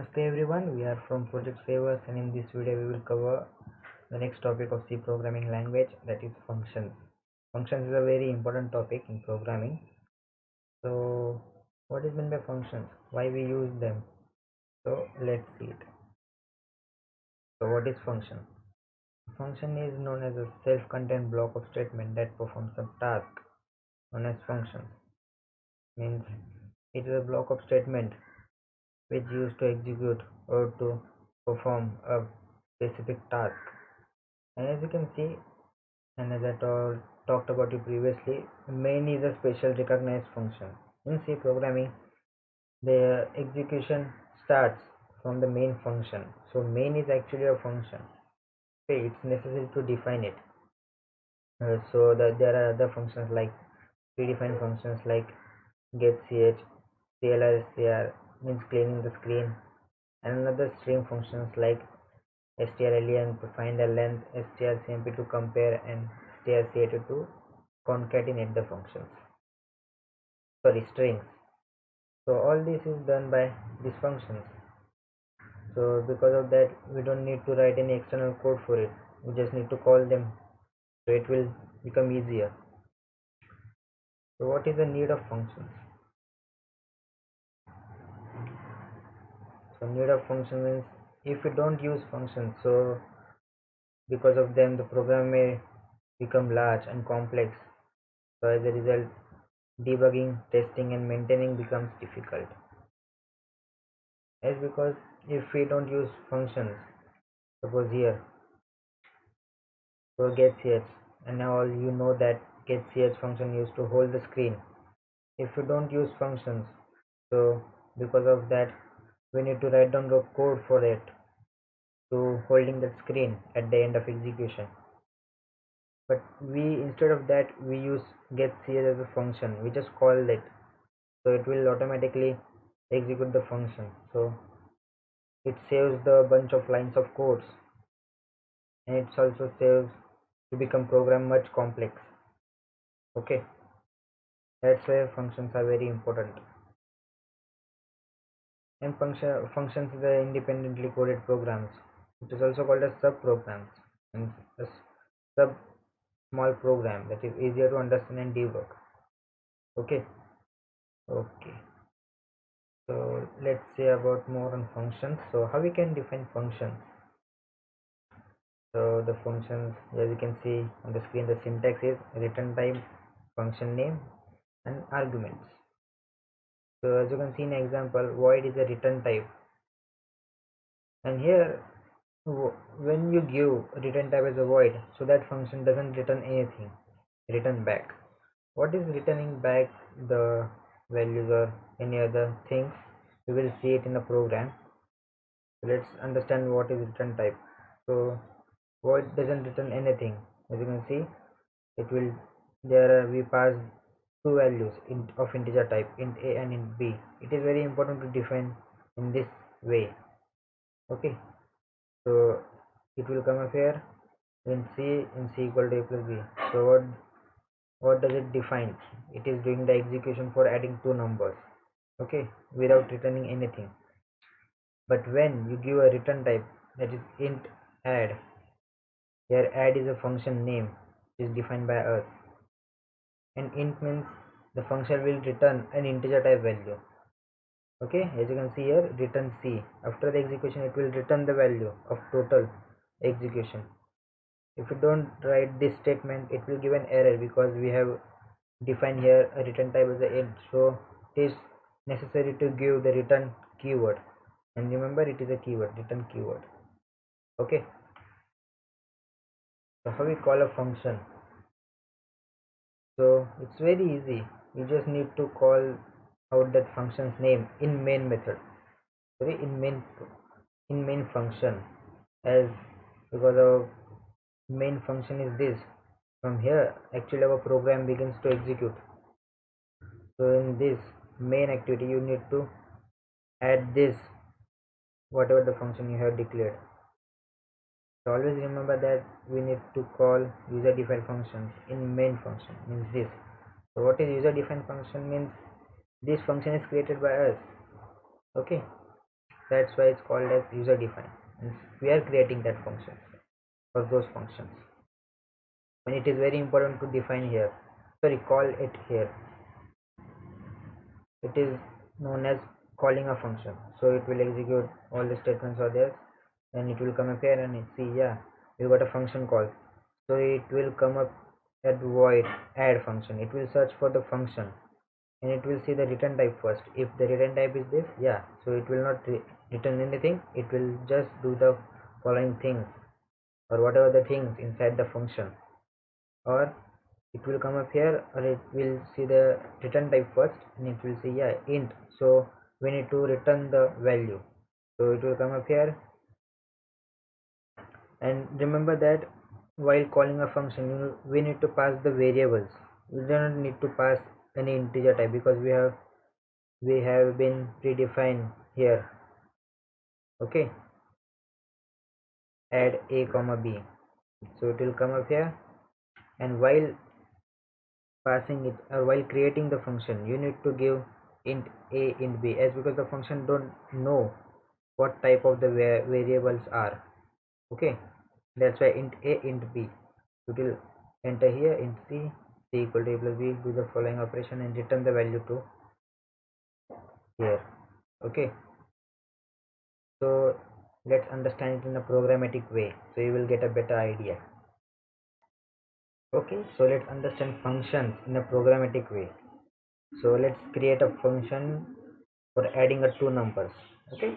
Namaste everyone, we are from Project Savers and in this video we will cover the next topic of C programming language, that is functions. Functions is a very important topic in programming. So what is meant by functions? Why we use them? So let's see it. So what is function? Function is known as a self-contained block of statement that performs a task known as function. Means it is a block of statement which is used to execute or to perform a specific task. And as you can see, and as I talked about it previously, main is a special recognized function. In C programming, the execution starts from the main function. So main is actually a function. Okay, it's necessary to define it. So that there are other functions like predefined functions like getCH, clr, means cleaning the screen, and another string functions like strlen to find a length, strcmp to compare, and strcat to concatenate the functions. Sorry, strings. So all this is done by these functions. So because of that, we don't need to write any external code for it. We just need to call them. So it will become easier. So what is the need of functions? So need of function means if we don't use functions, so because of them the program may become large and complex. So as a result, debugging, testing and maintaining becomes difficult. As because if we don't use functions, suppose here, so getCH, and now all you know that getCH function used to hold the screen. If you don't use functions, so because of that we need to write down the code for it to holding that screen at the end of execution. But we, instead of that, we use getCH as a function. We just call it, so it will automatically execute the function. So it saves the bunch of lines of codes, and it also saves to become program much complex. Okay, that's why functions are very important. And functions are independently coded programs. It is also called as subprograms, and a sub small program that is easier to understand and debug. Okay. Okay, so let's say about more on functions. So how we can define functions? So the functions, as you can see on the screen, the syntax is return type, function name and arguments. So as you can see in example, void is a return type, and here when you give return type as a void, so that function doesn't return anything, return back. What is returning back? The values or any other things, we will see it in the program. So let's understand what is return type. So void doesn't return anything. As you can see, it will, there we pass two values of integer type, int a and int b. It is very important to define in this way. Okay, so it will come up here in c equal to a plus b. So what does it define? It is doing the execution for adding two numbers, okay, without returning anything. But when you give a return type, that is int add, here add is a function name which is defined by us, and int means the function will return an integer type value. Okay, as you can see here, return c. After the execution, it will return the value of total execution. If you don't write this statement, it will give an error because we have defined here a return type as a int. So it is necessary to give the return keyword, and remember it is a keyword, return keyword. Okay, so how we call a function? So it's very easy. You just need to call out that function's name in main method. Sorry, in main function, as because our main function is this. From here, actually our program begins to execute. So in this main activity, you need to add this whatever the function you have declared. So always remember that we need to call user defined functions in main function, means this. So what is user defined function? Means this function is created by us. Okay, That's why it's called as user defined, and we are creating that function for those functions. And it is very important to define here, sorry, call it here. It is known as calling a function, so it will execute all the statements are there, and it will come up here and it see, yeah, we got a function call. So it will come up at void add function. It will search for the function and it will see the return type first. If the return type is this, yeah, so it will not return anything, it will just do the following things or whatever the things inside the function, or it will come up here, or it will see the return type first and it will say, yeah, int, so we need to return the value. So it will come up here. And remember that while calling a function, we need to pass the variables. We do not need to pass any integer type because we have been predefined here. Okay, add a comma b, so it will come up here. And while passing it or while creating the function, you need to give int a int b, as because the function don't know what type of the variables are. Okay, that's why int a int b. It will enter here int c equal to a plus b, do the following operation and return the value to here. Okay, so let's understand it in a programmatic way so you will get a better idea. Okay, so let's understand functions in a programmatic way. So let's create a function for adding a two numbers. Okay,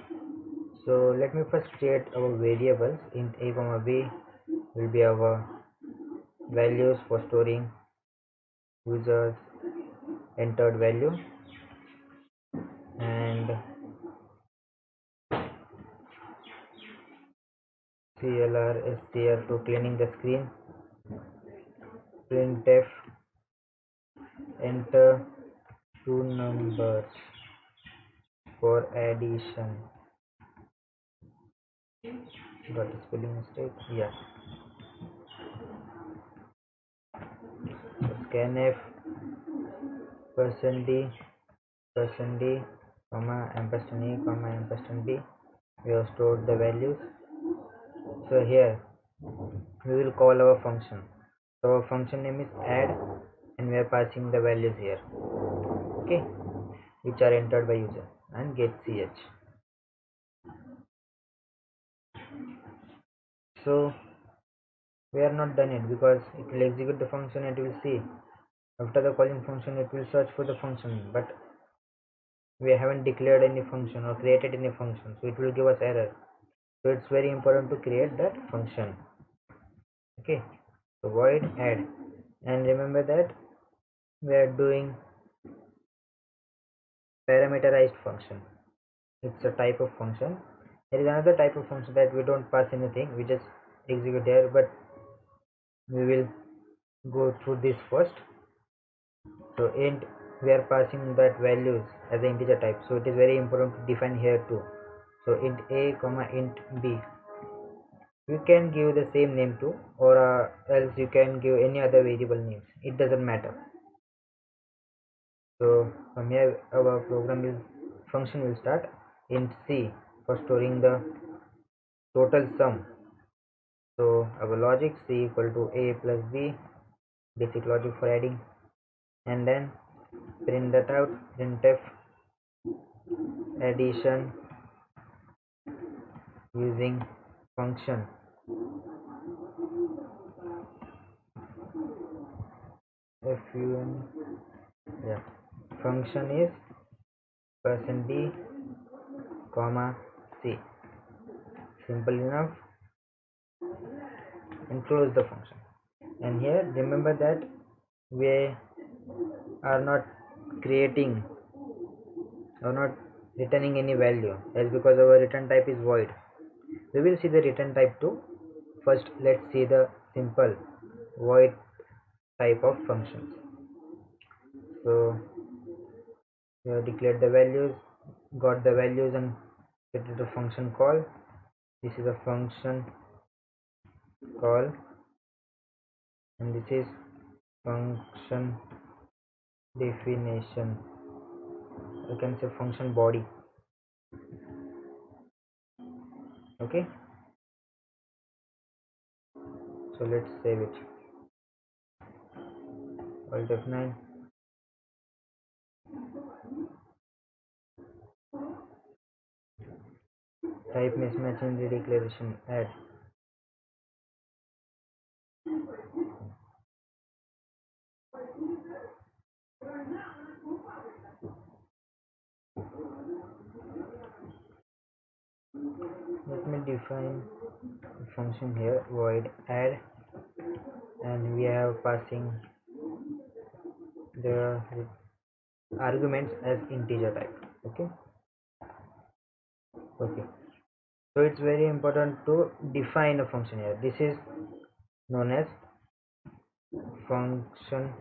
so let me first create our variables. Int a comma b will be our values for storing users entered value, and clr str to cleaning the screen, printf enter two numbers for addition. Got a spelling mistake, yeah. So scanf %d %d comma ampersand a comma ampersand b, we have stored the values. So here we will call our function. So our function name is add and we are passing the values here. Okay, which are entered by user, and get ch. So we are not done yet because it will execute the function and it will see after the calling function it will search for the function, but we haven't declared any function or created any function, so it will give us error. So it's very important to create that function. Okay, so void add, and remember that we are doing parameterized function. It's a type of function. There is another type of function that we don't pass anything, we just execute there, but we will go through this first. So int, we are passing that values as an integer type, so it is very important to define here too. So int a comma int b, you can give the same name to, or else you can give any other variable names, it doesn't matter. So from here our program is function will start. Int c for storing the total sum. So our logic c equal to a plus b, basic logic for adding, and then print that out. Printf addition using function. Fun, yeah, function is %d comma c. Simple enough, and close the function. And here remember that we are not creating or not returning any value, as because our return type is void. We will see the return type too. First let's see the simple void type of functions. So we have declared the values, got the values, and created a function call. This is a function call, and this is function definition. You can say function body. Okay, so let's save it. Alt F9. Type mismatch in redeclaration. Add. Let me define a function here, void add, and we have passing the arguments as integer type. Okay. Okay, so it's very important to define a function here. This is known as function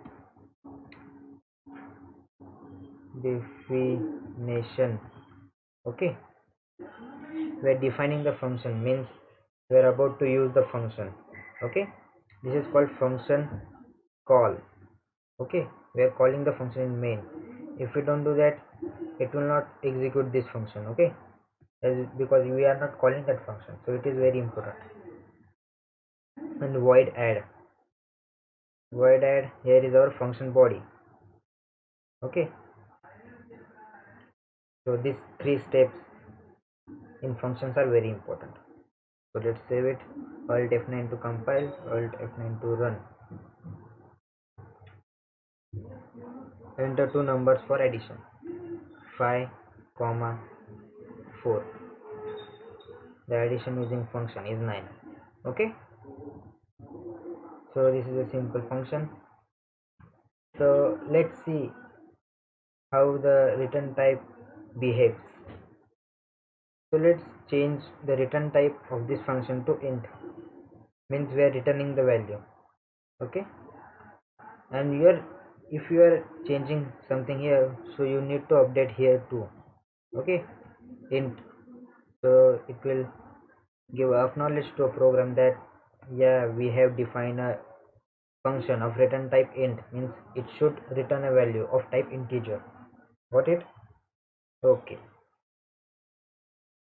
definition. Okay, we're defining the function, means we're about to use the function. Okay, this is called function call. Okay, we're calling the function in main. If we don't do that, it will not execute this function. Okay, because we are not calling that function, so it is very important. And void add here is our function body. Okay, so these three steps in functions are very important. So let's save it. Alt F9 to compile, Alt F9 to run. Enter two numbers for addition, 5, 4. The addition using function is 9. Okay, so this is a simple function. So let's see how the return type behaves. So let's change the return type of this function to int, means we are returning the value. Okay, and if you are changing something here, so you need to update here too. Okay, int, so it will give acknowledge to a program that yeah, we have defined a function of return type int, means it should return a value of type integer. Got it? Okay,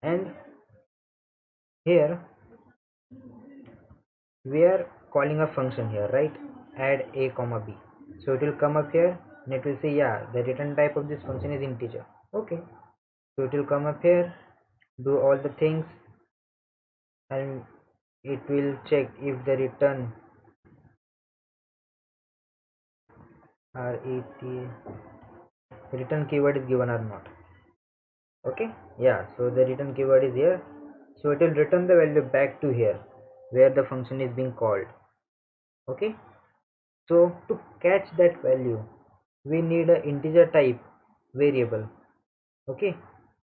and here we are calling a function here, right? Add a comma b, so it will come up here and it will say yeah, the return type of this function is integer. Okay, so it will come up here, do all the things, and it will check if the return keyword is given or not. Okay, yeah, so the return keyword is here, so it will return the value back to here where the function is being called. Okay, so to catch that value we need an integer type variable. Okay,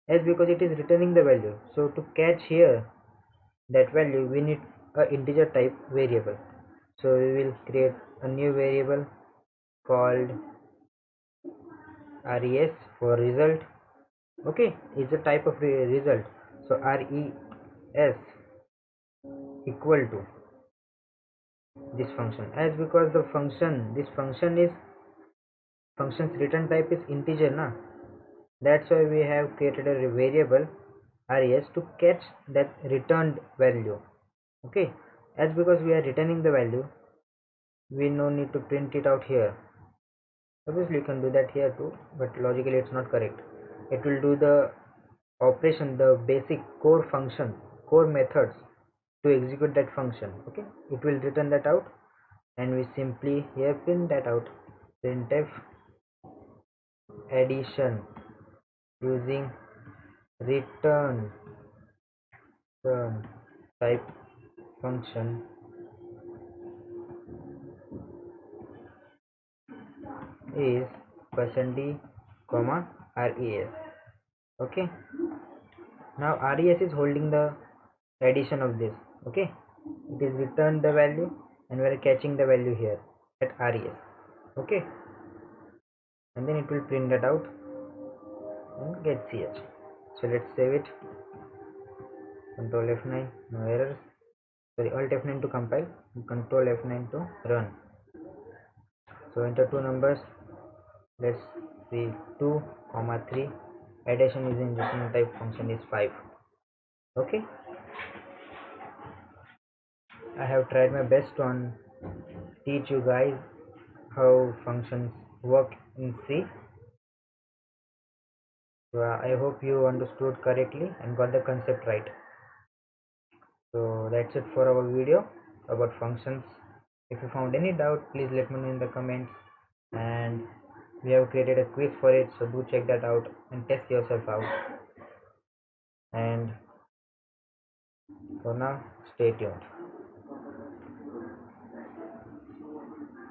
as because it is returning the value, so to catch here that value we need a integer type variable. So we will create a new variable called res for result. Okay, it's a type of result, so res equal to this function, as because the function, this function is function's return type is integer na, that's why we have created a variable res to catch that returned value. Okay, as because we are returning the value, we no need to print it out here. Obviously you can do that here too, but logically it's not correct. It will do the operation, the basic core function, core methods to execute that function. Okay, it will return that out, and we simply here print that out. Printf addition using return type function is %d comma res. Okay, now res is holding the addition of this. Okay, it is returned the value and we are catching the value here at res. Okay, and then it will print that out and get ch. So let's save it. Control F9, no errors. Sorry, Alt F9 to compile, Control F9 to run. So enter two numbers. Let's see, 2, 3. Addition using return type function is 5. Okay, I have tried my best on teach you guys how functions work in C. So I hope you understood correctly and got the concept right. So that's it for our video about functions. If you found any doubt, please let me know in the comments, and we have created a quiz for it, so do check that out and test yourself out. And for now, stay tuned.